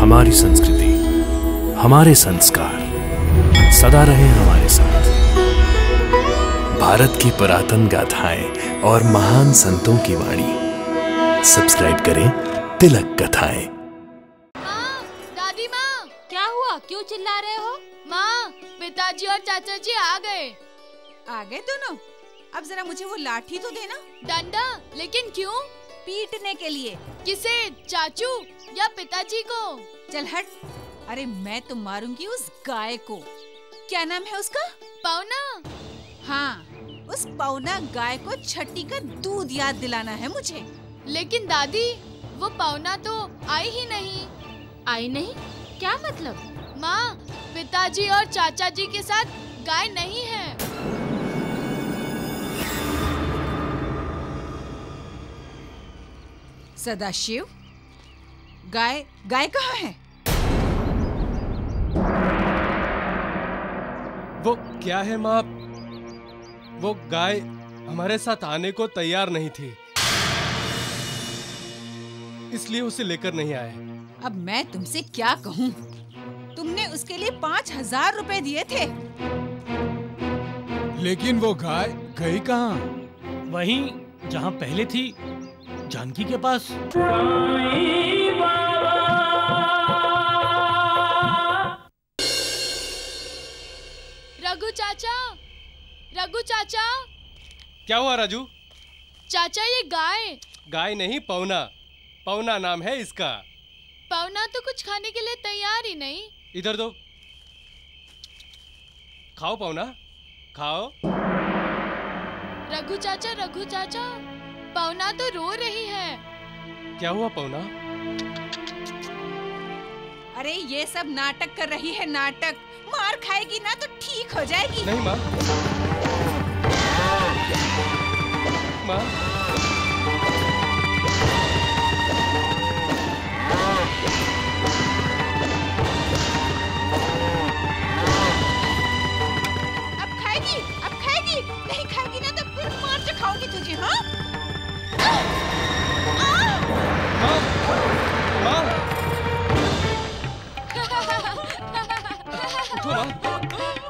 हमारी संस्कृति, हमारे संस्कार सदा रहे हमारे साथ। भारत की पुरातन गाथाएं और महान संतों की वाणी। सब्सक्राइब करें तिलक कथाएं। माँ, दादी माँ, क्या हुआ? क्यों चिल्ला रहे हो? माँ, पिताजी और चाचा जी आ गए। आ गए दोनों? अब जरा मुझे वो लाठी तो देना। डंडा? लेकिन क्यों? पीटने के लिए। किसे? चाचू या पिताजी को? चल हट। अरे मैं तो मारूंगी उस गाय को। क्या नाम है उसका? पौना। हाँ, उस पौना गाय को छठी का दूध याद दिलाना है मुझे। लेकिन दादी, वो पौना तो आई ही नहीं। आई नहीं? क्या मतलब? माँ, पिताजी और चाचा जी के साथ गाय नहीं है। सदाशिव, गाय कहाँ है? वो क्या है माँ? वो गाय हमारे साथ आने को तैयार नहीं थी, इसलिए उसे लेकर नहीं आए। अब मैं तुमसे क्या कहूँ? तुमने उसके लिए 5,000 रुपए दिए थे। लेकिन वो गाय गई कहाँ? वहीं जहाँ पहले थी, जानकी के पास। रघु चाचा, रघु चाचा। क्या हुआ राजू? चाचा, ये गाय नहीं, पौना। पौना नाम है इसका। पौना तो कुछ खाने के लिए तैयार ही नहीं। इधर दो, खाओ पौना, खाओ। रघु चाचा, पौना तो रो रही है। क्या हुआ पौना? अरे ये सब नाटक कर रही है, नाटक। मार खाएगी ना तो ठीक हो जाएगी। नहीं माँ, माँ। अब खाएगी, नहीं खाएगी ना तो फिर मार चखाऊंगी तुझे। हाँ? माँ, उठो माँ।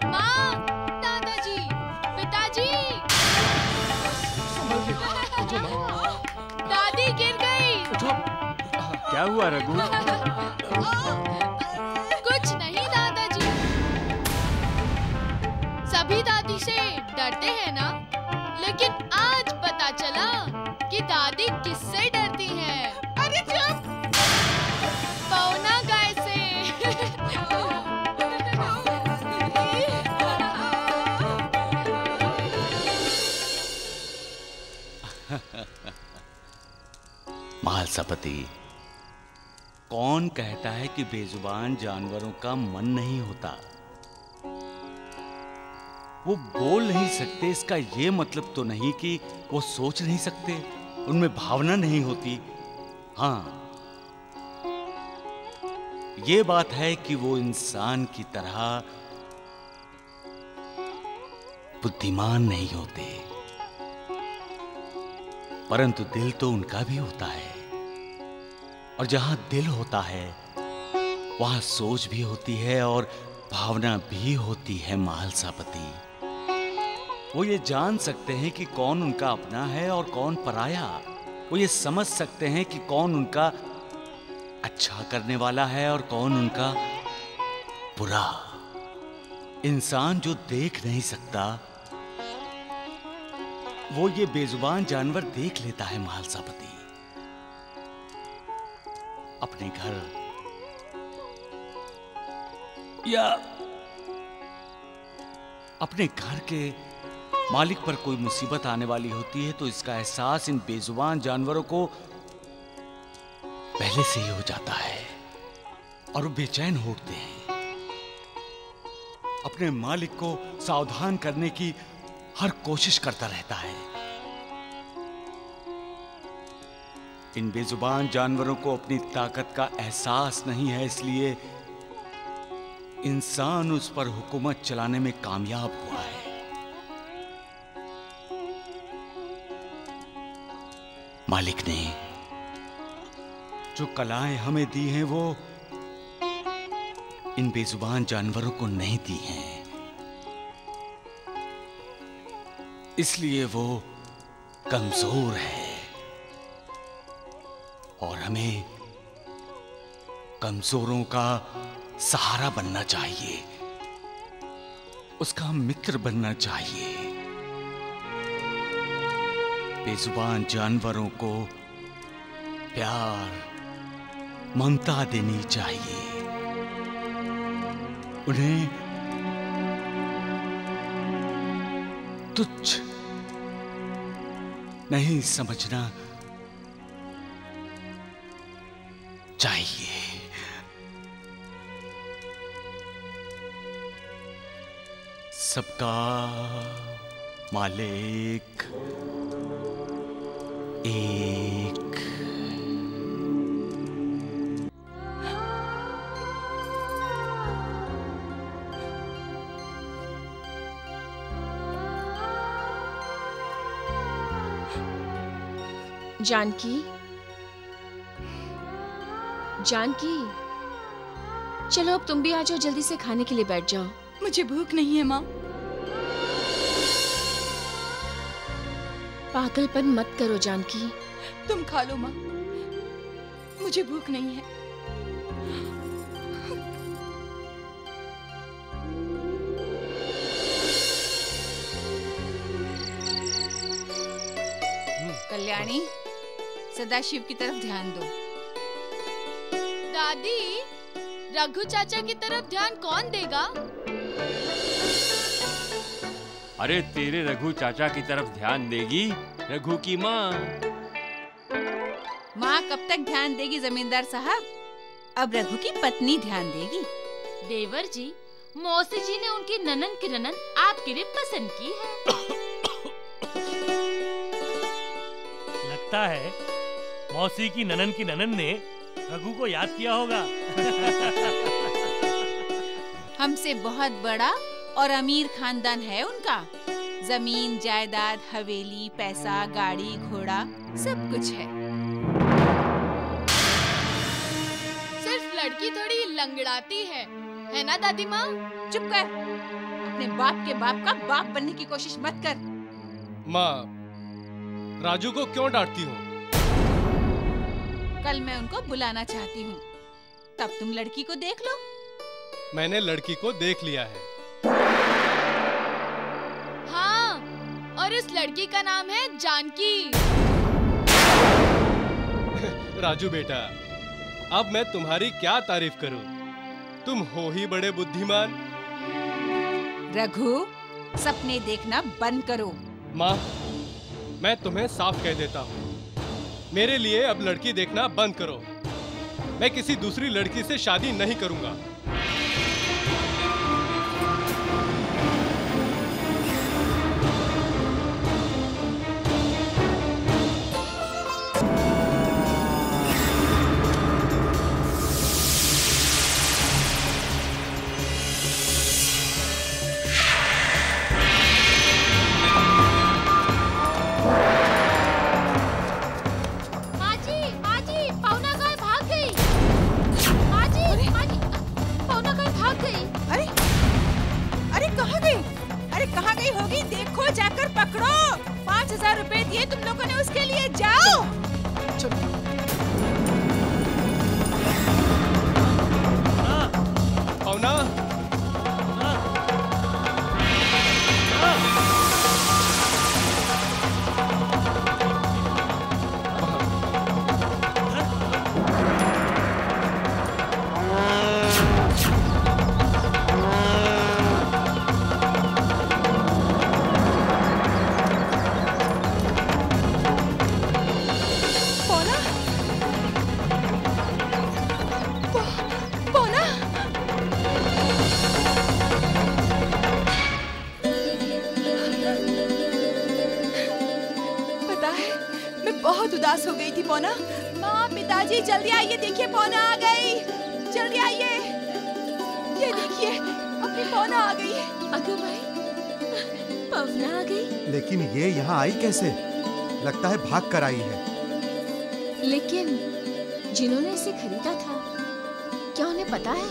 माँ, दादाजी, पिताजी। उठो माँ, दादी गिर गई। उठो। क्या हुआ रघु? कुछ नहीं दादाजी। सभी दादी से डरते हैं ना, लेकिन आज पता चला कि दादी किससे डरती है। अरे चुप। पौना गाय से। महालसापति, कौन कहता है कि बेजुबान जानवरों का मन नहीं होता? वो बोल नहीं सकते, इसका ये मतलब तो नहीं कि वो सोच नहीं सकते, उनमें भावना नहीं होती। हाँ, ये बात है कि वो इंसान की तरह बुद्धिमान नहीं होते, परंतु दिल तो उनका भी होता है। और जहां दिल होता है वहां सोच भी होती है और भावना भी होती है। महालसापति, वो ये जान सकते हैं कि कौन उनका अपना है और कौन पराया। वो ये समझ सकते हैं कि कौन उनका अच्छा करने वाला है और कौन उनका बुरा। इंसान जो देख नहीं सकता, वो ये बेजुबान जानवर देख लेता है। महालसापति, अपने घर या अपने घर के मालिक पर कोई मुसीबत आने वाली होती है तो इसका एहसास इन बेजुबान जानवरों को पहले से ही हो जाता है और वो बेचैन हो उठते हैं। अपने मालिक को सावधान करने की हर कोशिश करता रहता है। इन बेजुबान जानवरों को अपनी ताकत का एहसास नहीं है, इसलिए इंसान उस पर हुकूमत चलाने में कामयाब हुआ है। मालिक ने जो कलाएं हमें दी हैं वो इन बेजुबान जानवरों को नहीं दी हैं। इसलिए वो कमजोर है और हमें कमजोरों का सहारा बनना चाहिए, उसका मित्र बनना चाहिए। बेजुबान जानवरों को प्यार, ममता देनी चाहिए, उन्हें तुच्छ नहीं समझना चाहिए। सबका मालिक एक। जानकी, जानकी, चलो अब तुम भी आ जाओ, जल्दी से खाने के लिए बैठ जाओ। मुझे भूख नहीं है माँ। पागलपन मत करो जानकी। तुम खा लो माँ, मुझे भूख नहीं है। कल्याणी, सदाशिव की तरफ ध्यान दो। दादी, रघु चाचा की तरफ ध्यान कौन देगा? अरे तेरे रघु चाचा की तरफ ध्यान देगी रघु की माँ। माँ कब तक ध्यान देगी जमींदार साहब? अब रघु की पत्नी ध्यान देगी। देवर जी, मौसी जी ने उनकी ननन की ननन आपके लिए पसंद की है। लगता है मौसी की ननन ने रघु को याद किया होगा। हमसे बहुत बड़ा और अमीर खानदान है उनका। जमीन, जायदाद, हवेली, पैसा, गाड़ी, घोड़ा सब कुछ है। सिर्फ लड़की थोड़ी लंगड़ाती है ना दादी माँ? चुप कर, अपने बाप के बाप का बाप बनने की कोशिश मत कर। माँ, राजू को क्यों डांटती हो? कल मैं उनको बुलाना चाहती हूँ, तब तुम लड़की को देख लो। मैंने लड़की को देख लिया है। हाँ, और इस लड़की का नाम है जानकी। राजू बेटा, अब मैं तुम्हारी क्या तारीफ करूं? तुम हो ही बड़े बुद्धिमान। रघु, सपने देखना बंद करो। माँ, मैं तुम्हें साफ कह देता हूँ, मेरे लिए अब लड़की देखना बंद करो। मैं किसी दूसरी लड़की से शादी नहीं करूंगा। उदास हो गई थी पौना। माँ, पिताजी जल्दी आइए, देखिए पौना आ गई। जल्दी आइए, ये देखिए अपनी पौना आ गई है। अगो भाई, पवना आ गई। लेकिन ये यहाँ आई कैसे? लगता है भाग कर आई है। लेकिन जिन्होंने इसे खरीदा था, क्या उन्हें पता है?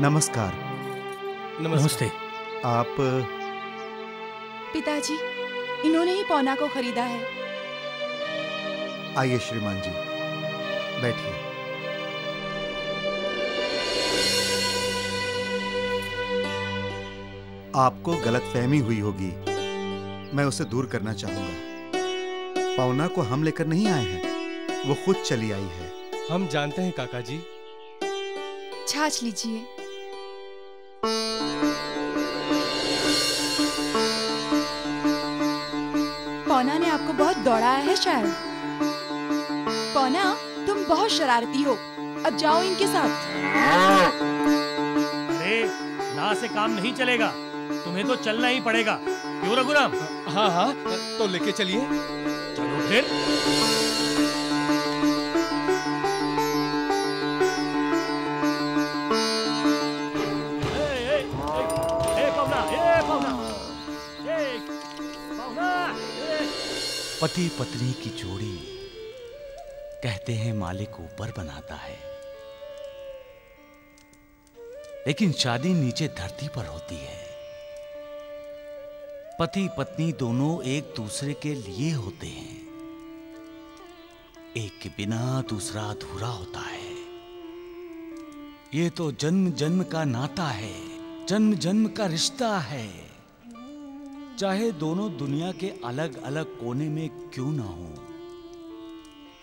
नमस्कार। नमस्ते। आप पिताजी, इन्होंने ही पौना को खरीदा है। आइए श्रीमान जी, बैठिए। आपको गलतफहमी हुई होगी, मैं उसे दूर करना चाहूंगा। पौना को हम लेकर नहीं आए हैं, वो खुद चली आई है। हम जानते हैं काका जी। छाछ लीजिए। पौना ने आपको बहुत दौड़ाया है शायद। पौना, तुम बहुत शरारती हो, अब जाओ इनके साथ। अरे ना से काम नहीं चलेगा, तुम्हें तो चलना ही पड़ेगा। क्यों रघुराम? हाँ हाँ, तो लेके चलिए। चलो फिर। पति पत्नी की जोड़ी कहते हैं मालिक ऊपर बनाता है, लेकिन शादी नीचे धरती पर होती है। पति पत्नी दोनों एक दूसरे के लिए होते हैं, एक के बिना दूसरा अधूरा होता है। ये तो जन्म जन्म का नाता है, जन्म जन्म का रिश्ता है। चाहे दोनों दुनिया के अलग अलग कोने में क्यों ना हो,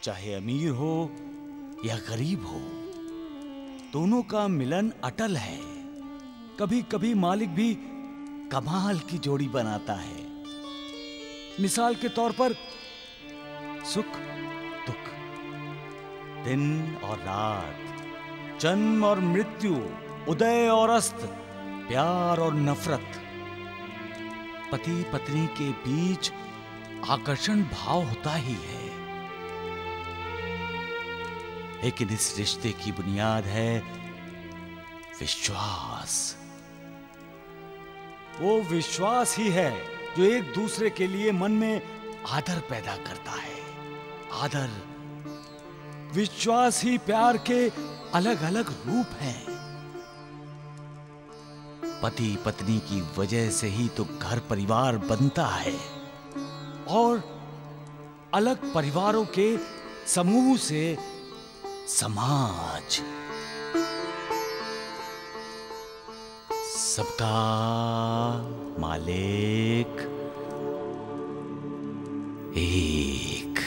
चाहे अमीर हो या गरीब हो, दोनों का मिलन अटल है। कभी कभी मालिक भी कमाल की जोड़ी बनाता है। मिसाल के तौर पर सुख दुख, दिन और रात, जन्म और मृत्यु, उदय और अस्त, प्यार और नफरत। पति पत्नी के बीच आकर्षण भाव होता ही है, लेकिन इस रिश्ते की बुनियाद है विश्वास। वो विश्वास ही है जो एक दूसरे के लिए मन में आदर पैदा करता है। आदर, विश्वास ही प्यार के अलग अलग रूप हैं। पति पत्नी की वजह से ही तो घर परिवार बनता है, और अलग परिवारों के समूह से समाज। सबका मालिक एक।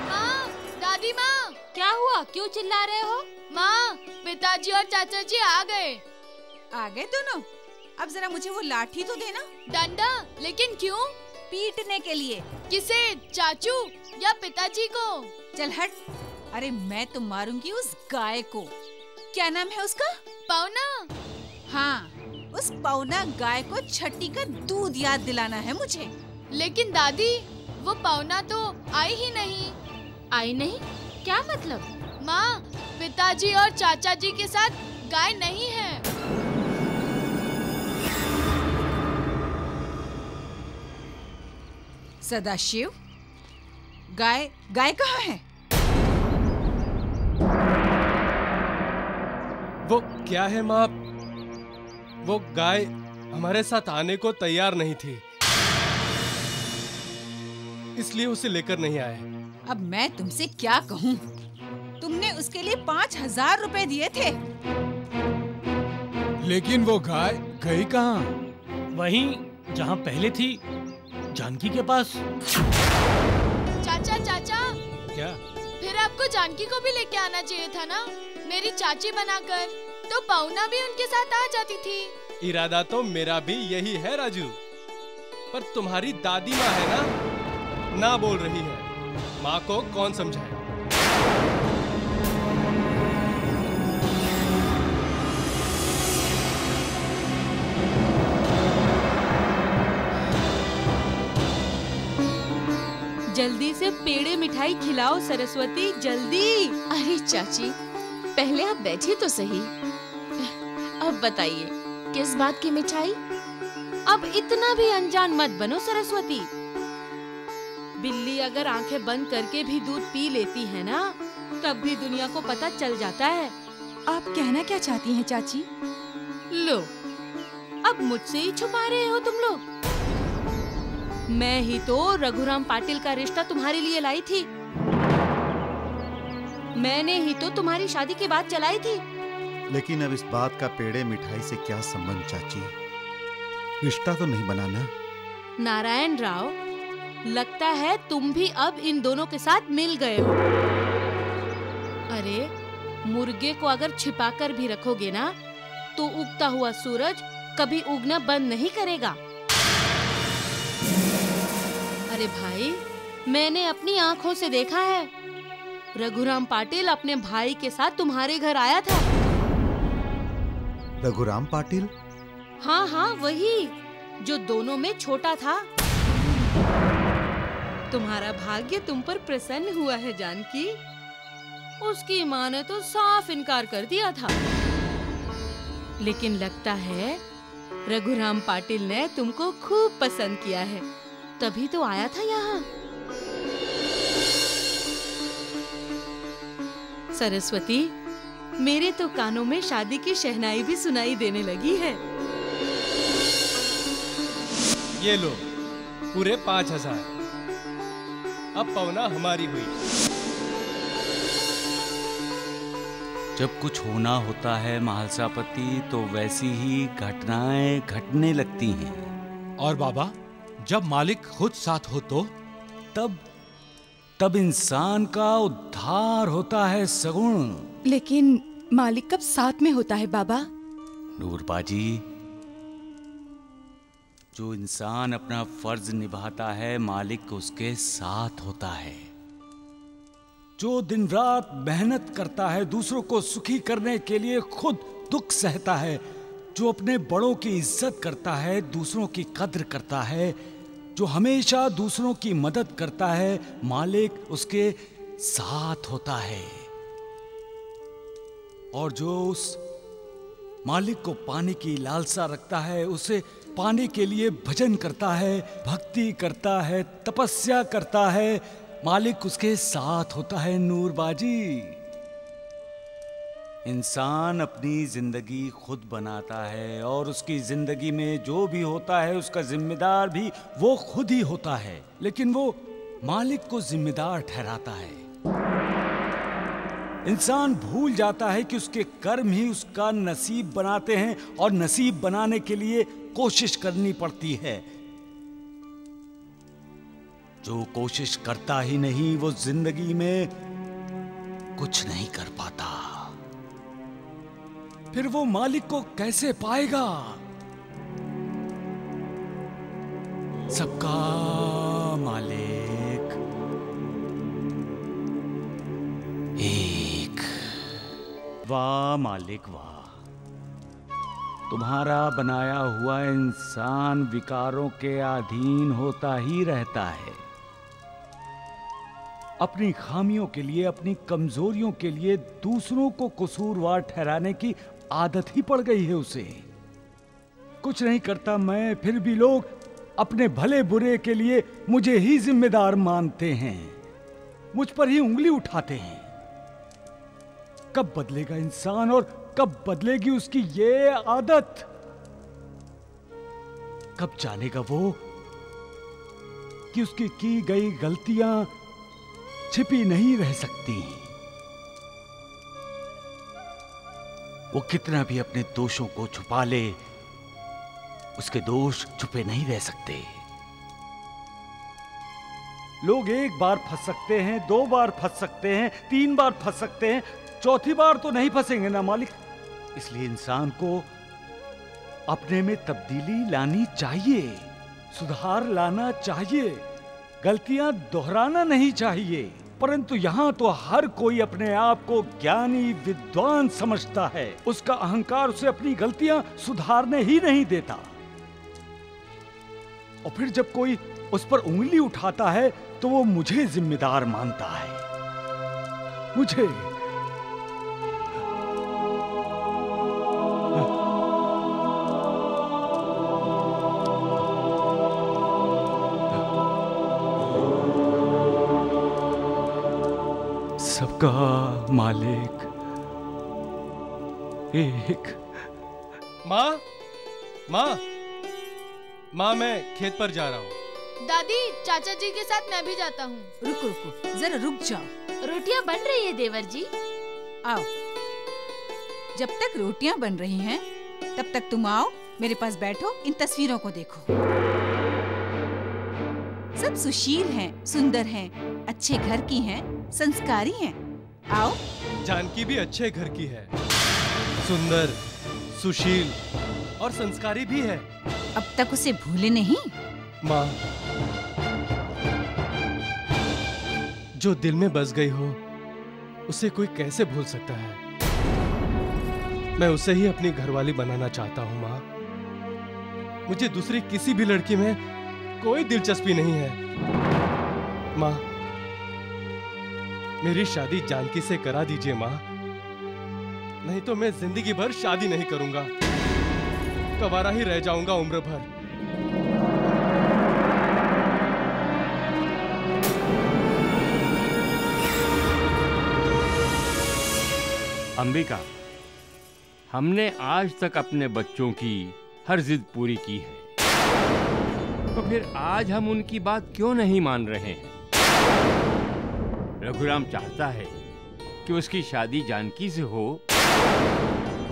माँ, दादी माँ। क्या हुआ? क्यों चिल्ला रहे हो? माँ, पिताजी और चाचा जी आ गए। आ गए दोनों? अब जरा मुझे वो लाठी तो देना। डंडा? लेकिन क्यों? पीटने के लिए। किसे? चाचू या पिताजी को? चल हट। अरे मैं तो मारूंगी उस गाय को। क्या नाम है उसका? पौना। हाँ, उस पौना गाय को छठी का दूध याद दिलाना है मुझे। लेकिन दादी, वो पौना तो आई ही नहीं। आई नहीं? क्या मतलब? माँ, पिताजी और चाचा जी के साथ गाय नहीं है। सदाशिव, गाय कहाँ है? वो क्या है माँ, वो गाय हमारे साथ आने को तैयार नहीं थी, इसलिए उसे लेकर नहीं आए। अब मैं तुमसे क्या कहूँ? तुमने उसके लिए 5,000 रुपए दिए थे। लेकिन वो गाय गई कहाँ? वहीं जहाँ पहले थी, जानकी के पास। चाचा। क्या? फिर आपको जानकी को भी लेके आना चाहिए था ना, मेरी चाची बनाकर, तो पौना भी उनके साथ आ जाती थी। इरादा तो मेरा भी यही है राजू, पर तुम्हारी दादी माँ है ना बोल रही है। माँ को कौन समझाए? जल्दी से पेड़े मिठाई खिलाओ सरस्वती, जल्दी। अरे चाची, पहले आप बैठिए तो सही। अब बताइए, किस बात की मिठाई? अब इतना भी अनजान मत बनो सरस्वती। बिल्ली अगर आंखें बंद करके भी दूध पी लेती है ना, तब भी दुनिया को पता चल जाता है। आप कहना क्या चाहती हैं चाची? लो, अब मुझसे ही छुपा रहे हो तुम लोग। मैं ही तो रघुराम पाटिल का रिश्ता तुम्हारे लिए लाई थी। मैंने ही तो तुम्हारी शादी की बात चलाई थी। लेकिन अब इस बात का पेड़े मिठाई से क्या संबंध चाची? रिश्ता तो नहीं बनाना। नारायण राव, लगता है तुम भी अब इन दोनों के साथ मिल गए हो। अरे, मुर्गे को अगर छिपाकर भी रखोगे ना, तो उगता हुआ सूरज कभी उगना बंद नहीं करेगा। अरे भाई, मैंने अपनी आंखों से देखा है, रघुराम पाटिल अपने भाई के साथ तुम्हारे घर आया था। रघुराम पाटिल? हाँ हाँ, वही जो दोनों में छोटा था। तुम्हारा भाग्य तुम पर प्रसन्न हुआ है जानकी। उसकी माँ ने तो साफ इनकार कर दिया था, लेकिन लगता है रघुराम पाटिल ने तुमको खूब पसंद किया है, तभी तो आया था यहाँ। सरस्वती, मेरे तो कानों में शादी की शहनाई भी सुनाई देने लगी है। ये लो, पूरे 5000। अब पवना हमारी हुई। जब कुछ होना होता है महालसापति, तो वैसी ही घटनाएं घटने लगती हैं। और बाबा, जब मालिक खुद साथ हो तो? तब इंसान का उद्धार होता है सगुण। लेकिन मालिक कब साथ में होता है बाबा? नूरबाजी, जो इंसान अपना फर्ज निभाता है, मालिक उसके साथ होता है। जो दिन रात मेहनत करता है, दूसरों को सुखी करने के लिए खुद दुख सहता है, जो अपने बड़ों की इज्जत करता है, दूसरों की कद्र करता है, जो हमेशा दूसरों की मदद करता है, मालिक उसके साथ होता है। और जो उस मालिक को पाने की लालसा रखता है, उसे पाने के लिए भजन करता है, भक्ति करता है, तपस्या करता है, मालिक उसके साथ होता है। नूरबाजी, इंसान अपनी जिंदगी खुद बनाता है, और उसकी जिंदगी में जो भी होता है उसका जिम्मेदार भी वो खुद ही होता है, लेकिन वो मालिक को जिम्मेदार ठहराता है। इंसान भूल जाता है कि उसके कर्म ही उसका नसीब बनाते हैं, और नसीब बनाने के लिए कोशिश करनी पड़ती है। जो कोशिश करता ही नहीं, वो जिंदगी में कुछ नहीं कर पाता। फिर वो मालिक को कैसे पाएगा? सबका मालिक एक। वाह मालिक वाह, तुम्हारा बनाया हुआ इंसान विकारों के अधीन होता ही रहता है। अपनी खामियों के लिए, अपनी कमजोरियों के लिए दूसरों को कसूरवार ठहराने की आदत ही पड़ गई है उसे। कुछ नहीं करता मैं, फिर भी लोग अपने भले बुरे के लिए मुझे ही जिम्मेदार मानते हैं, मुझ पर ही उंगली उठाते हैं। कब बदलेगा इंसान और कब बदलेगी उसकी ये आदत? कब जानेगा वो कि उसकी की गई गलतियां छिपी नहीं रह सकती। वो कितना भी अपने दोषों को छुपा ले, उसके दोष छुपे नहीं रह सकते। लोग एक बार फंस सकते हैं, 2 बार फंस सकते हैं, 3 बार फंस सकते हैं, चौथी बार तो नहीं फंसेंगे ना मालिक। इसलिए इंसान को अपने में तब्दीली लानी चाहिए, सुधार लाना चाहिए, गलतियां दोहराना नहीं चाहिए। परंतु यहाँ तो हर कोई अपने आप को ज्ञानी विद्वान समझता है, उसका अहंकार उसे अपनी गलतियां सुधारने ही नहीं देता। और फिर जब कोई उस पर उंगली उठाता है तो वो मुझे जिम्मेदार मानता है, मुझे। सबका मालिक एक। माँ माँ माँ, मैं खेत पर जा रहा हूँ। दादी, चाचा जी के साथ मैं भी जाता हूँ। रुको रुको, जरा रुक जाओ। रोटियां बन रही है देवर जी। आओ, जब तक रोटियां बन रही हैं, तब तक तुम आओ, मेरे पास बैठो, इन तस्वीरों को देखो। सब सुशील हैं, सुंदर हैं, अच्छे घर की हैं, संस्कारी हैं। आओ। जानकी भी अच्छे घर की है, सुंदर, सुशील और संस्कारी भी है। अब तक उसे भूले नहीं? माँ, जो दिल में बस गई हो, उसे कोई कैसे भूल सकता है? मैं उसे ही अपनी घरवाली बनाना चाहता हूँ माँ। मुझे दूसरी किसी भी लड़की में कोई दिलचस्पी नहीं है। माँ, मेरी शादी जानकी से करा दीजिए माँ, नहीं तो मैं जिंदगी भर शादी नहीं करूंगा, कवारा ही रह जाऊंगा उम्र भर। अंबिका, हमने आज तक अपने बच्चों की हर जिद पूरी की है, तो फिर आज हम उनकी बात क्यों नहीं मान रहे हैं? रघुराम चाहता है कि उसकी शादी जानकी से हो,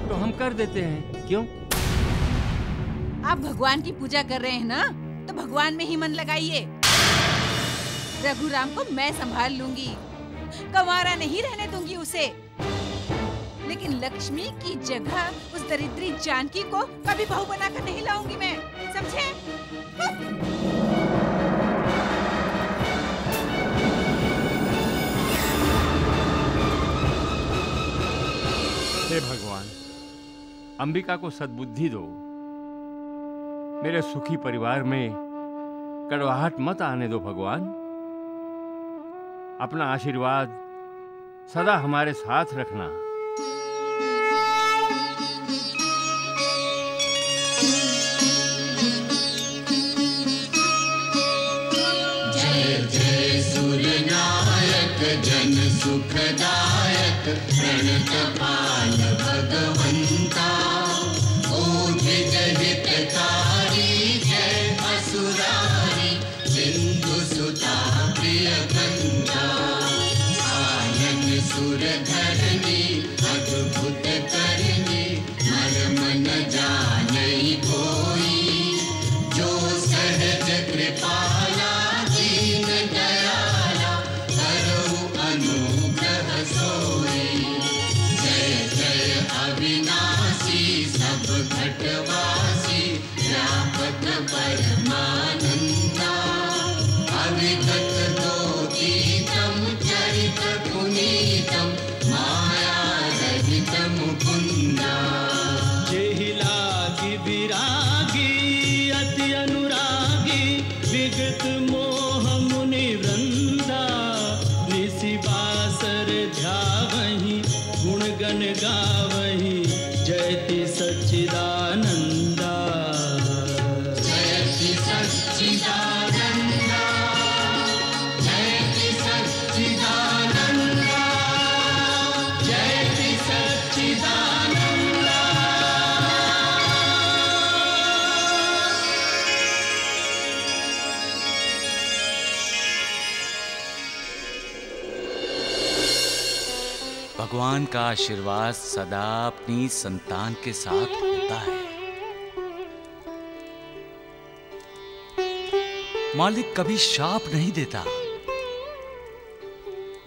तो हम कर देते हैं, क्यों? आप भगवान की पूजा कर रहे हैं ना, तो भगवान में ही मन लगाइए। रघुराम को मैं संभाल लूंगी, कंवारा नहीं रहने दूंगी उसे। लेकिन लक्ष्मी की जगह उस दरिद्री जानकी को कभी बहू बनाकर नहीं लाऊंगी मैं, समझे? हे भगवान, अंबिका को सद्बुद्धि दो, मेरे सुखी परिवार में कड़वाहट मत आने दो भगवान। अपना आशीर्वाद सदा हमारे साथ रखना। जय जय सूर्यनायक जन सुखदायक प्रणतपाल भगवंता, ओधिज हितकारी जय असुरारी सिंधु सुता प्रिय कंता, आनंद सुर धरणी अद्भुत करनी मर्म न जाने कोई, जो सहज कृपाला दीन दयाला करहु अनुग्रह सोई। जय जय अविनाशी सब घटवासी व्यापक परमानंदा, अविगत दोतीतम चरित पुनीतम माया रहित मुकुंदा। जेहि लागी विरागी अति अनुरागी विगत मोह मुनि वृंदा, निसि बासर ध्यावहि गुण गण गावहि जयति सच्चिदानंदा। जयति सच्चिदानंदा, जयति सच्चिदानंदा, जयति सच्चिदानंदा। भगवान का आशीर्वाद सदा अपनी संतान के साथ होता है। मालिक कभी शाप नहीं देता,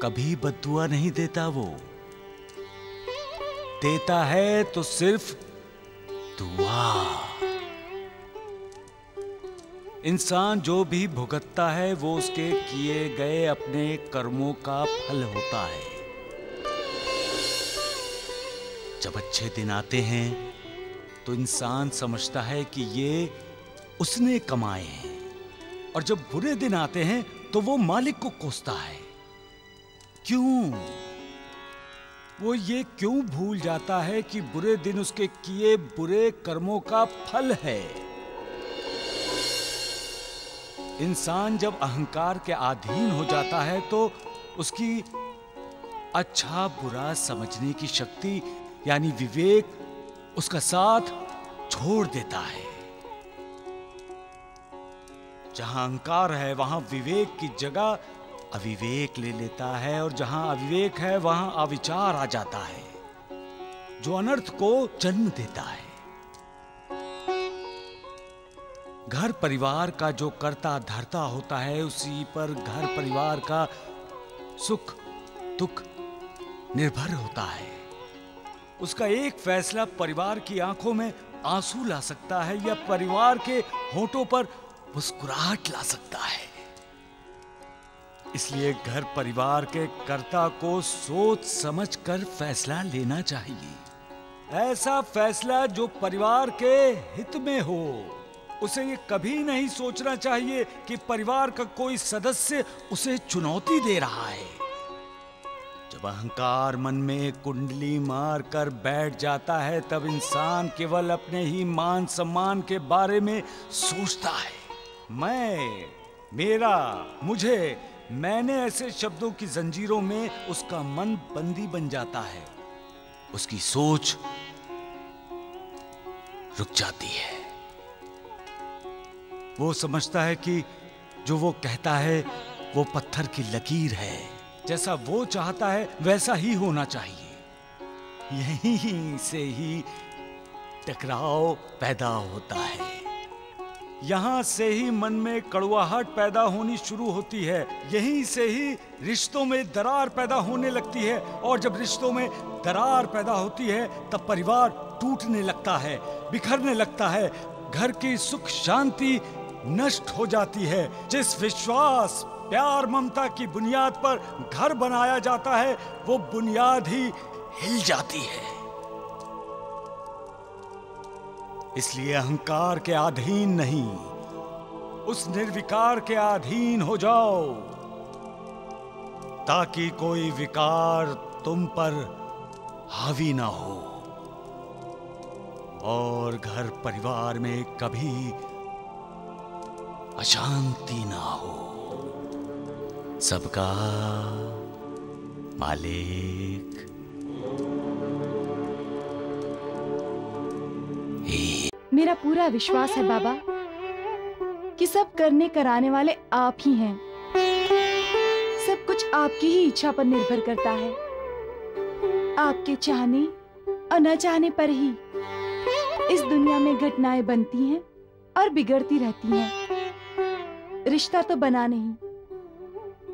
कभी बद्दुआ नहीं देता, वो देता है तो सिर्फ दुआ। इंसान जो भी भुगतता है वो उसके किए गए अपने कर्मों का फल होता है। जब अच्छे दिन आते हैं तो इंसान समझता है कि ये उसने कमाए हैं, और जब बुरे दिन आते हैं तो वो मालिक को कोसता है। क्यों? वो ये क्यों भूल जाता है कि बुरे दिन उसके किए बुरे कर्मों का फल है। इंसान जब अहंकार के अधीन हो जाता है तो उसकी अच्छा बुरा समझने की शक्ति यानी विवेक उसका साथ छोड़ देता है। जहां अहंकार है वहां विवेक की जगह अविवेक ले लेता है, और जहां अविवेक है वहां अविचार आ जाता है, जो अनर्थ को जन्म देता है। घर परिवार का जो कर्ता धर्ता होता है, उसी पर घर परिवार का सुख दुख निर्भर होता है। उसका एक फैसला परिवार की आंखों में आंसू ला सकता है या परिवार के होठों पर मुस्कुराहट ला सकता है। इसलिए घर परिवार के कर्ता को सोच समझकर फैसला लेना चाहिए। ऐसा फैसला जो परिवार के हित में हो। उसे ये कभी नहीं सोचना चाहिए कि परिवार का कोई सदस्य उसे चुनौती दे रहा है। जब अहंकार मन में कुंडली मार कर बैठ जाता है, तब इंसान केवल अपने ही मान सम्मान के बारे में सोचता है। मैं, मेरा, मुझे, मैंने ऐसे शब्दों की जंजीरों में उसका मन बंदी बन जाता है। उसकी सोच रुक जाती है। वो समझता है कि जो वो कहता है वो पत्थर की लकीर है। जैसा वो चाहता है वैसा ही होना चाहिए। यहीं से ही टकराव पैदा होता है। यहां से ही मन में कड़वाहट पैदा होनी शुरू होती है। यहीं से ही रिश्तों में दरार पैदा होने लगती है, और जब रिश्तों में दरार पैदा होती है तब परिवार टूटने लगता है, बिखरने लगता है। घर की सुख शांति नष्ट हो जाती है। जिस विश्वास, प्यार, ममता की बुनियाद पर घर बनाया जाता है, वो बुनियाद ही हिल जाती है। इसलिए अहंकार के अधीन नहीं, उस निर्विकार के अधीन हो जाओ, ताकि कोई विकार तुम पर हावी ना हो और घर परिवार में कभी अशांति ना हो। सबका मालिक मेरा पूरा विश्वास है बाबा कि सब करने कराने वाले आप ही हैं। सब कुछ आपकी ही इच्छा पर निर्भर करता है। आपके चाहने और न चाहने पर ही इस दुनिया में घटनाएं बनती हैं और बिगड़ती रहती हैं। रिश्ता तो बना नहीं,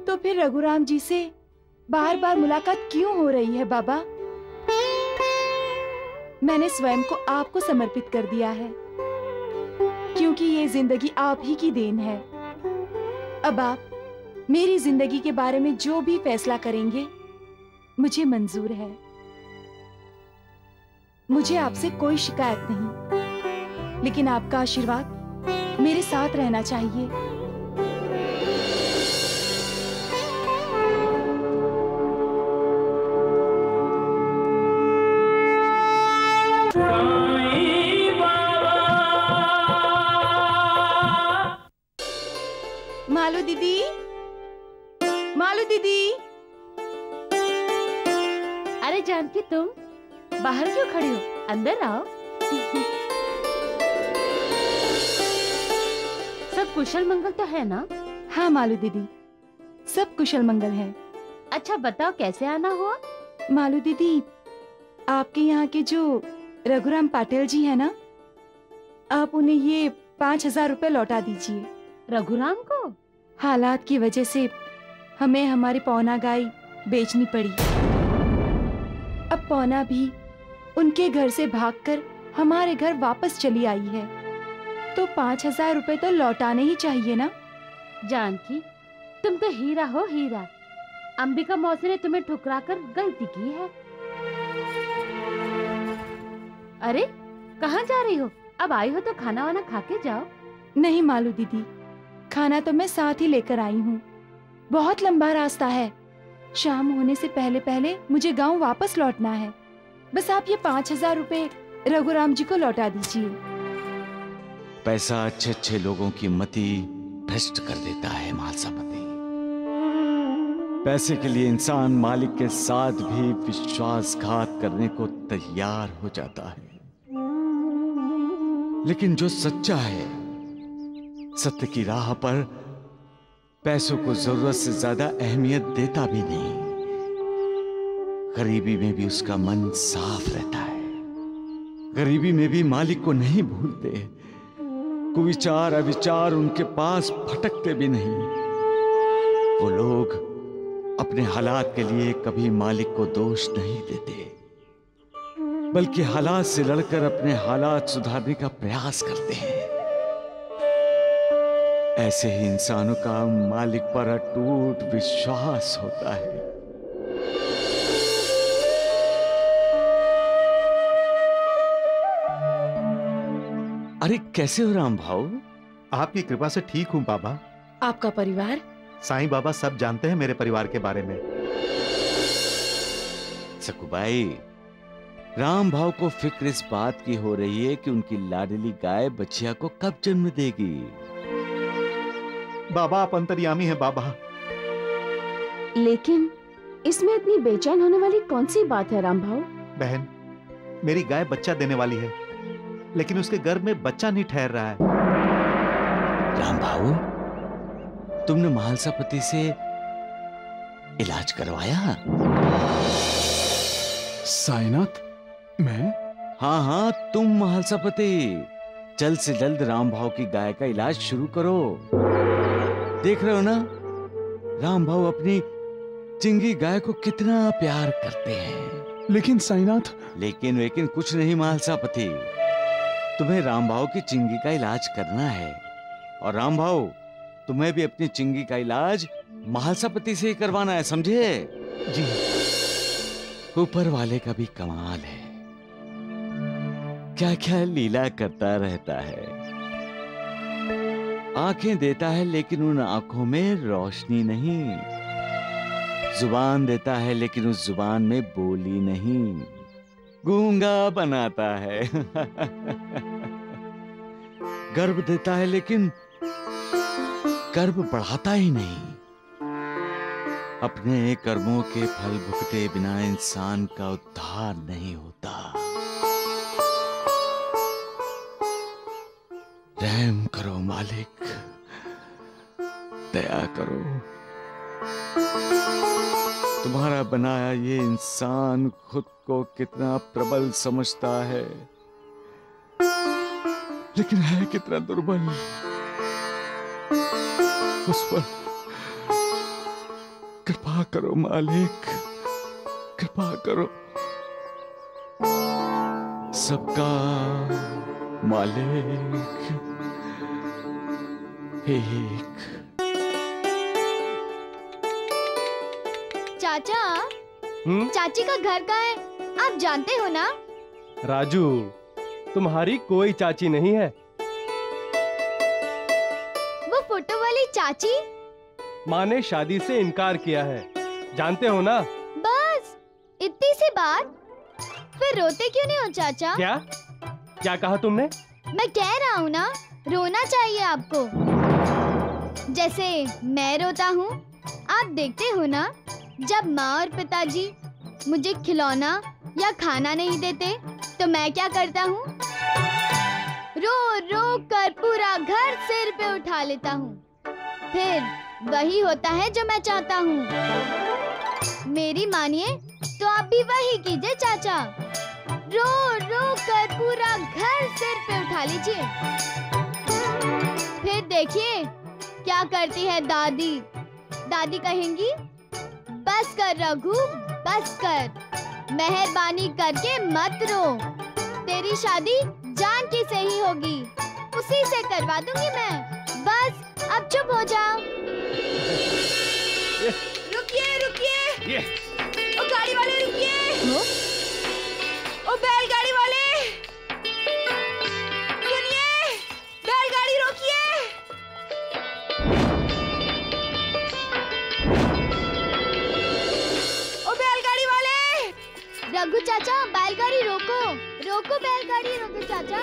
तो फिर रघुराम जी से बार बार मुलाकात क्यों हो रही है बाबा? मैंने स्वयं को आपको समर्पित कर दिया है, क्योंकि ये जिंदगी आप ही की देन है। अब आप मेरी जिंदगी के बारे में जो भी फैसला करेंगे मुझे मंजूर है। मुझे आपसे कोई शिकायत नहीं, लेकिन आपका आशीर्वाद मेरे साथ रहना चाहिए। मालू दीदी, मालू दीदी। अरे जानकी, तुम बाहर क्यों खड़ी हो? अंदर आओ। सब कुशल मंगल तो है ना? हाँ मालू दीदी, सब कुशल मंगल है। अच्छा बताओ, कैसे आना हुआ? मालू दीदी, आपके यहाँ के जो रघुराम पाटिल जी है ना, आप उन्हें ये 5,000 रुपए लौटा दीजिए। रघुराम को? हालात की वजह से हमें हमारी पौना गाय बेचनी पड़ी। अब पौना भी उनके घर से भागकर हमारे घर वापस चली आई है, तो 5,000 रुपए तो लौटाने ही चाहिए ना। जानकी, तुम तो हीरा हो, हीरा। अंबिका मौसी ने तुम्हें ठुकराकर गलती की है। अरे कहाँ जा रही हो? अब आई हो तो खाना वाना खा के जाओ। नहीं मालू दीदी, खाना तो मैं साथ ही लेकर आई हूँ। बहुत लंबा रास्ता है। शाम होने से पहले पहले मुझे गांव वापस लौटना है। बस आप ये 5,000 रुपए रघुराम जी को लौटा दीजिए। पैसा अच्छे अच्छे लोगों की मति भ्रष्ट कर देता है मालसापति। पैसे के लिए इंसान मालिक के साथ भी विश्वासघात करने को तैयार हो जाता है। लेकिन जो सच्चा है, सत्य की राह पर पैसों को जरूरत से ज्यादा अहमियत देता भी नहीं। गरीबी में भी उसका मन साफ रहता है। गरीबी में भी मालिक को नहीं भूलते। कुविचार अविचार उनके पास भटकते भी नहीं। वो लोग अपने हालात के लिए कभी मालिक को दोष नहीं देते, बल्कि हालात से लड़कर अपने हालात सुधारने का प्रयास करते हैं। ऐसे ही इंसानों का मालिक पर अटूट विश्वास होता है। अरे कैसे हो राम भाऊ? आपकी कृपा से ठीक हूँ बाबा। आपका परिवार? साईं बाबा सब जानते हैं मेरे परिवार के बारे में। सकुबाई, राम भाव को फिक्र इस बात की हो रही है कि उनकी लाडली गाय बच्चिया को कब जन्म देगी। बाबा आप अंतर्यामी हैं बाबा। लेकिन इसमें इतनी बेचैन होने वाली कौन सी बात है राम भाव? बहन, मेरी गाय बच्चा देने वाली है, लेकिन उसके गर्भ में बच्चा नहीं ठहर रहा है। राम भाऊ, तुमने महालसापति से इलाज करवाया? साईनाथ, मैं? हाँ हाँ, तुम महालसापति। जल्द से जल्द राम भाव की गाय का इलाज शुरू करो। देख रहे हो ना, राम भाव अपनी चिंगी गाय को कितना प्यार करते हैं। लेकिन साईनाथ। लेकिन कुछ नहीं महालसापति, तुम्हें राम भाव की चिंगी का इलाज करना है। और राम भाव, तुम्हें भी अपनी चिंगी का इलाज महालसापति से ही करवाना है, समझे? जी। ऊपर वाले का भी कमाल है, क्या क्या लीला करता रहता है। आंखें देता है लेकिन उन आंखों में रोशनी नहीं। जुबान देता है लेकिन उस जुबान में बोली नहीं। गूंगा बनाता है। गर्भ देता है लेकिन गर्भ बढ़ाता ही नहीं। अपने कर्मों के फल भुगते बिना इंसान का उद्धार नहीं होता। रहम करो मालिक, दया करो। तुम्हारा बनाया ये इंसान खुद को कितना प्रबल समझता है, लेकिन है कितना दुर्बल। उस पर कृपा करो मालिक, कृपा करो। सबका मालिक एक। चाचा, चाची का घर कहाँ है? आप जानते हो ना? राजू, तुम्हारी कोई चाची नहीं है। वो फोटो वाली चाची? माँ ने शादी से इनकार किया है, जानते हो ना? बस इतनी सी बात? फिर रोते क्यों नहीं हो चाचा? क्या कहा तुमने? मैं कह रहा हूँ ना, रोना चाहिए आपको। जैसे मैं रोता हूँ। आप देखते हो ना, जब माँ और पिताजी मुझे खिलौना या खाना नहीं देते तो मैं क्या करता हूँ? रो रो कर पूरा घर सिर पे उठा लेता हूँ। फिर वही होता है जो मैं चाहता हूँ। मेरी मानिए तो आप भी वही कीजिए चाचा। रो रो कर पूरा घर सिर पे उठा लीजिए। फिर देखिए क्या करती है दादी। दादी कहेंगी, बस कर रघु, बस कर, मेहरबानी करके मत रो। तेरी शादी जानकी से ही होगी, उसी से करवा दूंगी मैं। बस अब चुप हो जाओ। रुकिए रुकिए, ओ गाड़ी वाले रुकिए, ओ बैलगाड़ी वाले सुनिए, बैलगाड़ी रोकिए। ओ बैलगाड़ी वाले। रघु चाचा, बैलगाड़ी रोको, रोको बैलगाड़ी, रोको चाचा।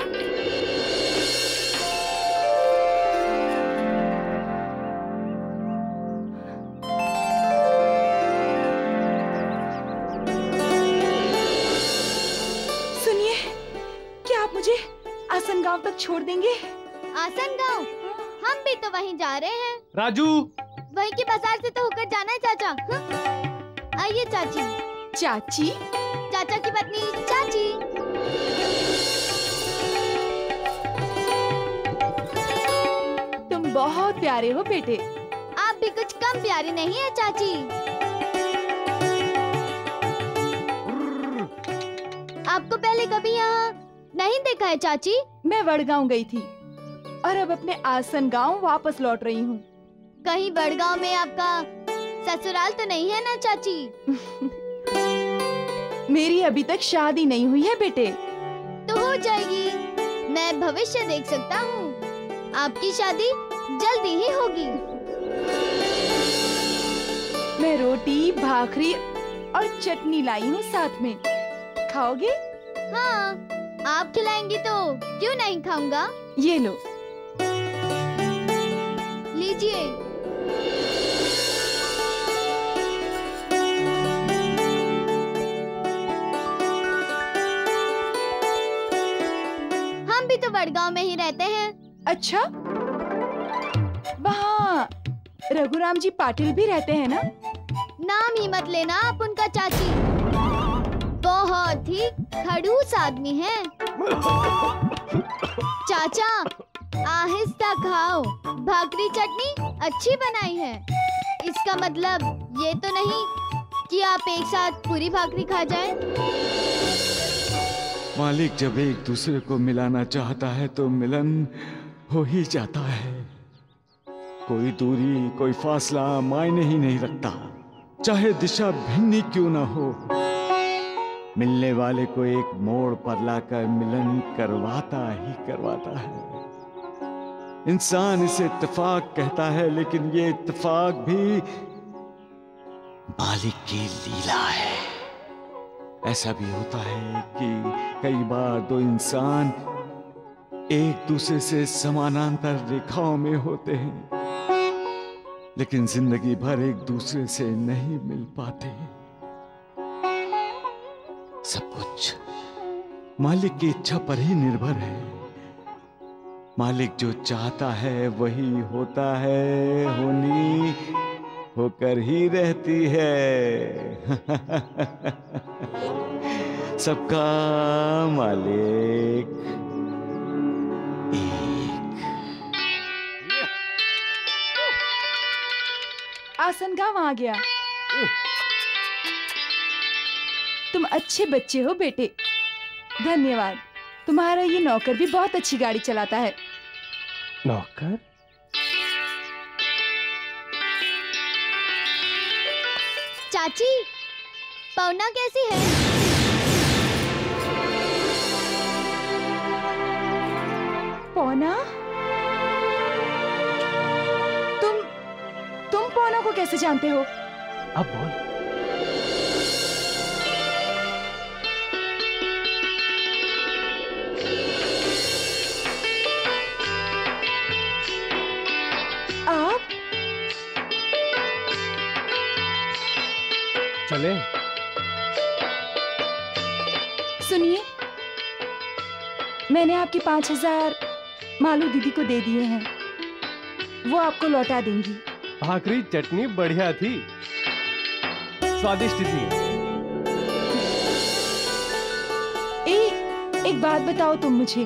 मुझे आसन गांव तक छोड़ देंगे? आसन गांव? हम भी तो वहीं जा रहे हैं। राजू, वहीं के बाजार से तो होकर जाना है चाचा। हाँ? आइए चाची। चाची? चाचा की पत्नी चाची। तुम बहुत प्यारे हो बेटे। आप भी कुछ कम प्यारी नहीं है चाची। आपको पहले कभी यहाँ नहीं देखा है चाची? मैं वडगांव गई थी और अब अपने आसन गांव वापस लौट रही हूँ। कहीं वडगांव में आपका ससुराल तो नहीं है ना चाची? मेरी अभी तक शादी नहीं हुई है बेटे। तो हो जाएगी। मैं भविष्य देख सकता हूँ। आपकी शादी जल्दी ही होगी। मैं रोटी, भाखरी और चटनी लाई हूँ साथ में। खाओगे? हाँ, आप खिलाएंगी तो क्यों नहीं खाऊंगा। ये लो। लीजिए। हम भी तो वडगांव में ही रहते हैं। अच्छा, वहाँ रघुराम जी पाटिल भी रहते हैं ना? नाम ही मत लेना आप उनका चाची। बहुत ही खड़ूस आदमी है। चाचा, आहिस्ता खाओ। भाकरी चटनी अच्छी बनाई है। इसका मतलब ये तो नहीं कि आप एक साथ पूरी भाकरी खा जाएं। मालिक जब एक दूसरे को मिलाना चाहता है तो मिलन हो ही जाता है। कोई दूरी, कोई फासला मायने ही नहीं रखता, चाहे दिशा भिन्न ही क्यों ना हो। मिलने वाले को एक मोड़ पर लाकर मिलन करवाता ही करवाता है। इंसान इसे इत्तेफाक कहता है, लेकिन ये इत्तेफाक भी मालिक की लीला है। ऐसा भी होता है कि कई बार दो इंसान एक दूसरे से समानांतर रेखाओं में होते हैं, लेकिन जिंदगी भर एक दूसरे से नहीं मिल पाते। सब कुछ मालिक की इच्छा पर ही निर्भर है। मालिक जो चाहता है वही होता है, होनी होकर ही रहती है। सबका मालिक आसन गांव आ गया। तुम अच्छे बच्चे हो बेटे। धन्यवाद। तुम्हारा ये नौकर भी बहुत अच्छी गाड़ी चलाता है। नौकर? चाची, पौना कैसी है? पौना? तुम पौना को कैसे जानते हो? अब बोल। चले? सुनिए, मैंने आपके 5000 मालू दीदी को दे दिए हैं। वो आपको लौटा देंगी। भाकरी चटनी बढ़िया थी, स्वादिष्ट थी। एक बात बताओ तुम मुझे,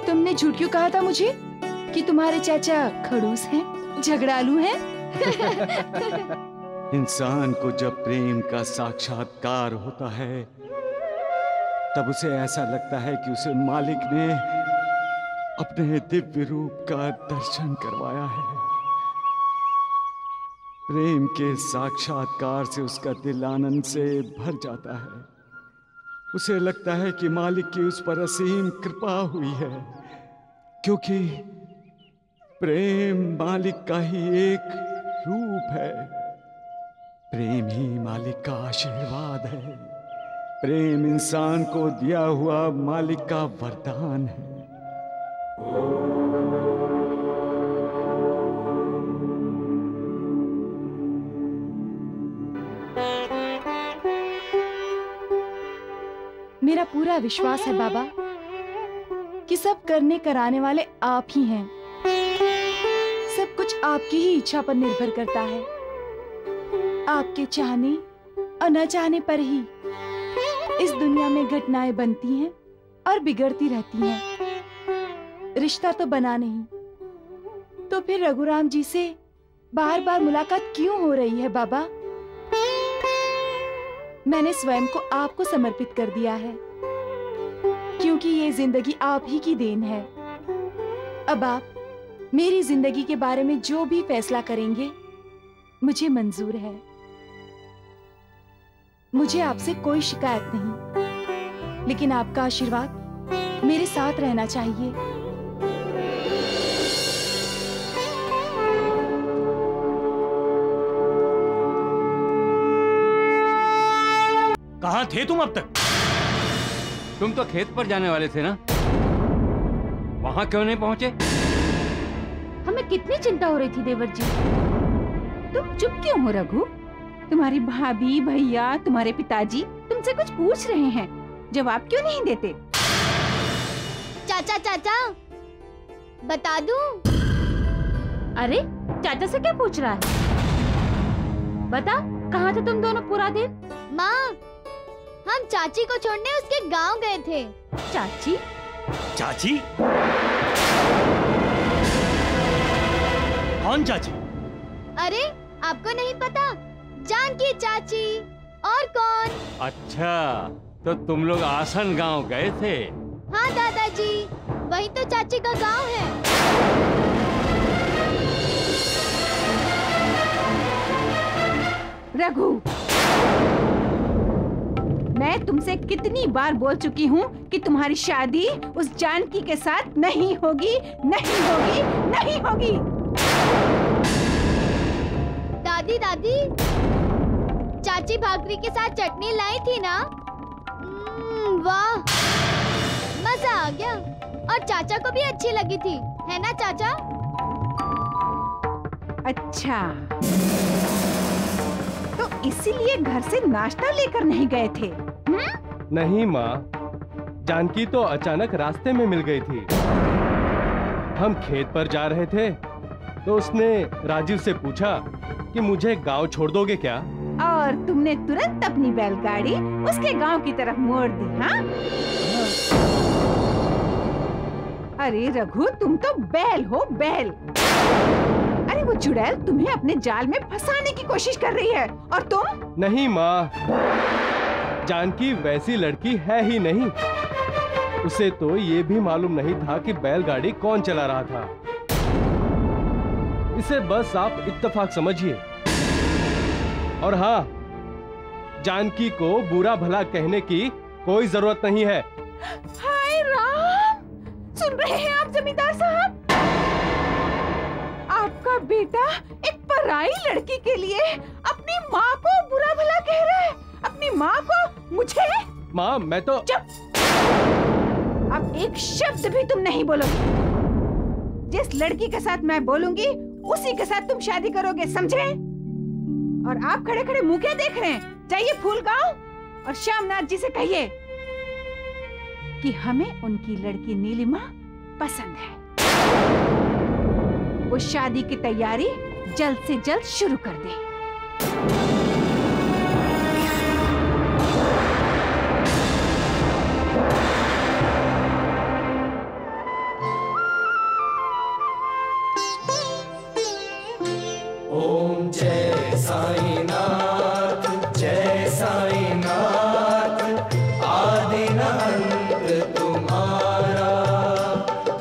तुमने झूठ क्यों कहा था मुझे कि तुम्हारे चाचा खड़ूस हैं, झगड़ालू हैं? इंसान को जब प्रेम का साक्षात्कार होता है तब उसे ऐसा लगता है कि उसे मालिक ने अपने दिव्य रूप का दर्शन करवाया है। प्रेम के साक्षात्कार से उसका दिल आनंद से भर जाता है। उसे लगता है कि मालिक की उस पर असीम कृपा हुई है, क्योंकि प्रेम मालिक का ही एक रूप है। प्रेम ही मालिक का आशीर्वाद है। प्रेम इंसान को दिया हुआ मालिक का वरदान है। मेरा पूरा विश्वास है बाबा कि सब करने कराने वाले आप ही हैं। सब कुछ आपकी ही इच्छा पर निर्भर करता है। आपके चाहने और न चाहने पर ही इस दुनिया में घटनाएं बनती हैं और बिगड़ती रहती हैं। रिश्ता तो बना नहीं, तो फिर रघुराम जी से बार बार मुलाकात क्यों हो रही है बाबा? मैंने स्वयं को आपको समर्पित कर दिया है, क्योंकि ये जिंदगी आप ही की देन है। अब आप मेरी जिंदगी के बारे में जो भी फैसला करेंगे मुझे मंजूर है। मुझे आपसे कोई शिकायत नहीं, लेकिन आपका आशीर्वाद मेरे साथ रहना चाहिए। कहाँ थे तुम अब तक? तुम तो खेत पर जाने वाले थे ना, वहां क्यों नहीं पहुंचे? हमें कितनी चिंता हो रही थी देवर जी। तुम चुप क्यों हो रघु? तुम्हारी भाभी, भैया, तुम्हारे पिताजी तुमसे कुछ पूछ रहे हैं, जवाब क्यों नहीं देते? चाचा चाचा बता दूं? अरे चाचा से क्या पूछ रहा है? बता, कहाँ थे तुम दोनों पूरा दिन? माँ, हम चाची को छोड़ने उसके गांव गए थे। चाची? चाची? कौन चाची? अरे आपको नहीं पता? जानकी चाची। और कौन? अच्छा, तो तुम लोग आसन गांव गए थे? हाँ दादाजी, वही तो चाची का गांव है। रघु, मैं तुमसे कितनी बार बोल चुकी हूँ कि तुम्हारी शादी उस जानकी के साथ नहीं होगी, नहीं होगी, नहीं होगी। दादी दादी, चाची भाकरी के साथ चटनी लाई थी ना? वाह, मजा आ गया। और चाचा को भी अच्छी लगी थी, है ना चाचा? अच्छा, तो इसीलिए घर से नाश्ता लेकर नहीं गए थे? नहीं माँ, जानकी तो अचानक रास्ते में मिल गई थी। हम खेत पर जा रहे थे तो उसने राजीव से पूछा कि मुझे गांव छोड़ दोगे क्या? और तुमने तुरंत अपनी बैलगाड़ी उसके गांव की तरफ मोड़ दी, हाँ? अरे रघु, तुम तो बैल हो, बैल। अरे वो चुड़ैल तुम्हें अपने जाल में फंसाने की कोशिश कर रही है, और तुम? नहीं माँ, जानकी वैसी लड़की है ही नहीं। उसे तो ये भी मालूम नहीं था कि बैलगाड़ी कौन चला रहा था। इसे बस आप इत्तेफाक समझिए। और हाँ, जानकी को बुरा भला कहने की कोई जरूरत नहीं है। हाय राम, सुन रहे हैं आप जमींदार साहब? आपका बेटा एक पराई लड़की के लिए अपनी माँ को बुरा भला कह रहा है। अपनी माँ को, मुझे? माँ, मैं तो... चुप! अब एक शब्द भी तुम नहीं बोलोगे। जिस लड़की के साथ मैं बोलूंगी उसी के साथ तुम शादी करोगे, समझे? और आप खड़े खड़े मुंह क्या देख रहे हैं? जाइए फूल गांव और श्यामनाथ जी से कहिए कि हमें उनकी लड़की नीलिमा पसंद है। वो शादी की तैयारी जल्द से जल्द शुरू कर दे। ओम जय साईनाथ, जय साईनाथ। आदि न अंत तुम्हारा,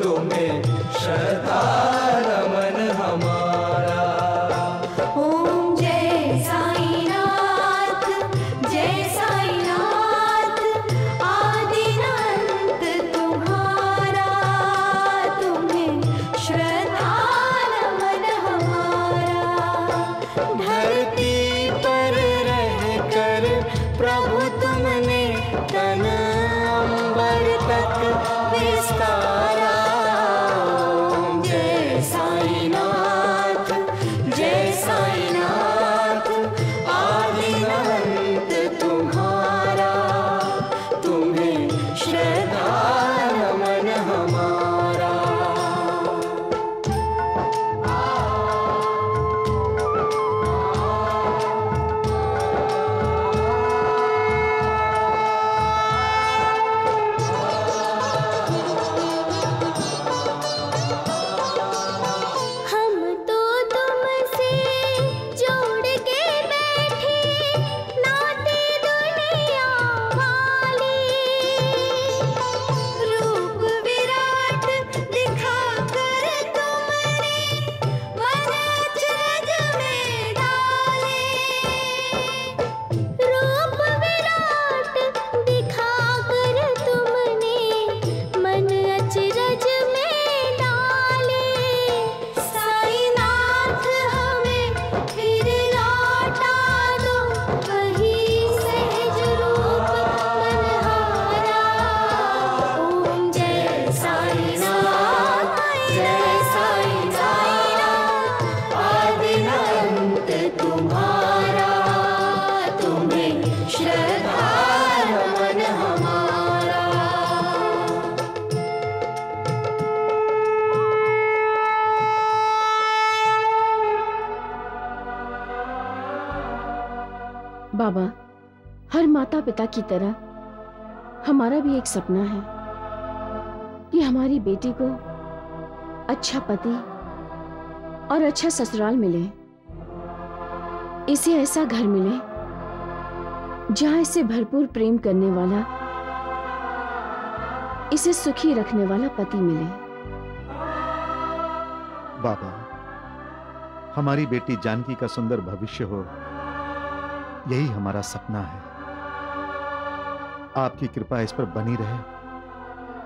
तुम्हें श्रद्धा नमन हमारा। ओम जय साईनाथ, जय साईनाथ। आदि न अंत तुम्हारा, तुम्हें श्रद्धा नमन हमारा। धरती पर बाबा, हर माता पिता की तरह हमारा भी एक सपना है कि हमारी बेटी को अच्छा पति और अच्छा ससुराल मिले, इसे ऐसा घर मिले जहां इसे भरपूर प्रेम करने वाला, इसे सुखी रखने वाला पति मिले। बाबा, हमारी बेटी जानकी का सुंदर भविष्य हो, यही हमारा सपना है। आपकी कृपा इस पर बनी रहे,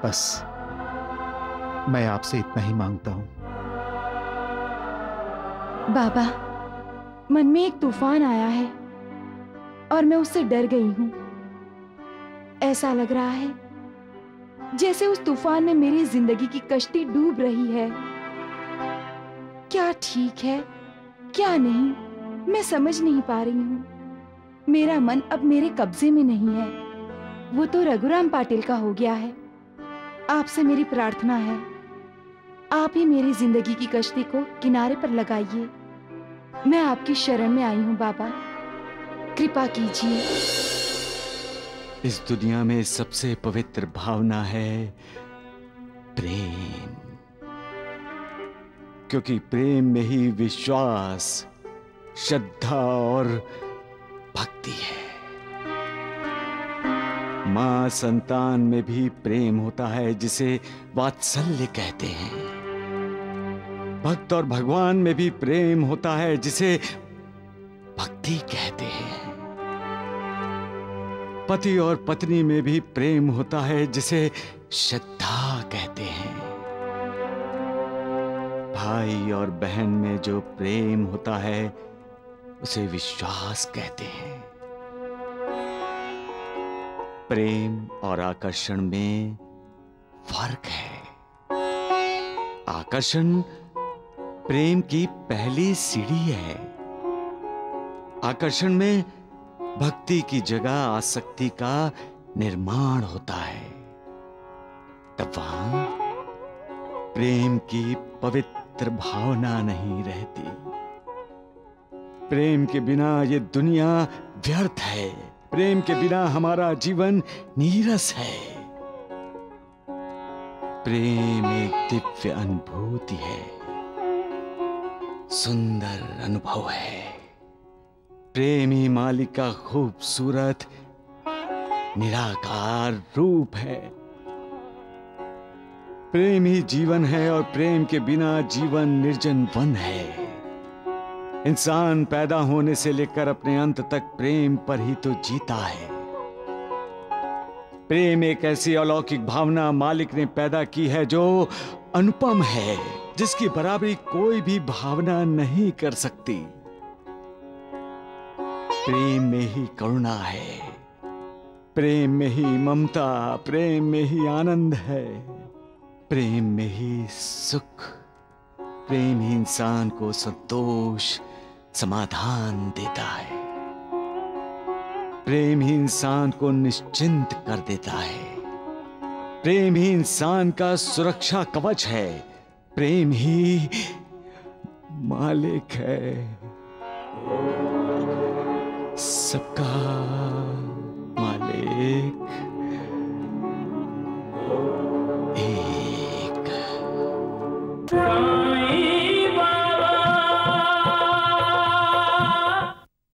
बस मैं आपसे इतना ही मांगता हूं। बाबा, मन में एक तूफान आया है और मैं उससे डर गई हूं। ऐसा लग रहा है जैसे उस तूफान में मेरी जिंदगी की कश्ती डूब रही है। क्या ठीक है, क्या नहीं, मैं समझ नहीं पा रही हूं। मेरा मन अब मेरे कब्जे में नहीं है, वो तो रघुराम पाटिल का हो गया है। आपसे मेरी प्रार्थना है, आप ही मेरी जिंदगी की कश्ती को किनारे पर लगाइए। मैं आपकी शरण में आई हूं बाबा, कृपा कीजिए। इस दुनिया में सबसे पवित्र भावना है प्रेम, क्योंकि प्रेम में ही विश्वास, श्रद्धा और भक्ति है। मां संतान में भी प्रेम होता है जिसे वात्सल्य कहते हैं। भक्त और भगवान में भी प्रेम होता है जिसे भक्ति कहते हैं। पति और पत्नी में भी प्रेम होता है जिसे श्रद्धा कहते हैं। भाई और बहन में जो प्रेम होता है उसे विश्वास कहते हैं। प्रेम और आकर्षण में फर्क है। आकर्षण प्रेम की पहली सीढ़ी है। आकर्षण में भक्ति की जगह आसक्ति का निर्माण होता है। तब वहां प्रेम की पवित्र भावना नहीं रहती। प्रेम के बिना ये दुनिया व्यर्थ है। प्रेम के बिना हमारा जीवन नीरस है। प्रेम एक दिव्य अनुभूति है, सुंदर अनुभव है। प्रेम ही मालिक का खूबसूरत निराकार रूप है। प्रेम ही जीवन है और प्रेम के बिना जीवन निर्जन वन है। इंसान पैदा होने से लेकर अपने अंत तक प्रेम पर ही तो जीता है। प्रेम एक ऐसी अलौकिक भावना मालिक ने पैदा की है जो अनुपम है, जिसकी बराबरी कोई भी भावना नहीं कर सकती। प्रेम में ही करुणा है, प्रेम में ही ममता, प्रेम में ही आनंद है, प्रेम में ही सुख। प्रेम ही इंसान को संतोष, समाधान देता है। प्रेम ही इंसान को निश्चिंत कर देता है। प्रेम ही इंसान का सुरक्षा कवच है। प्रेम ही मालिक है सबका।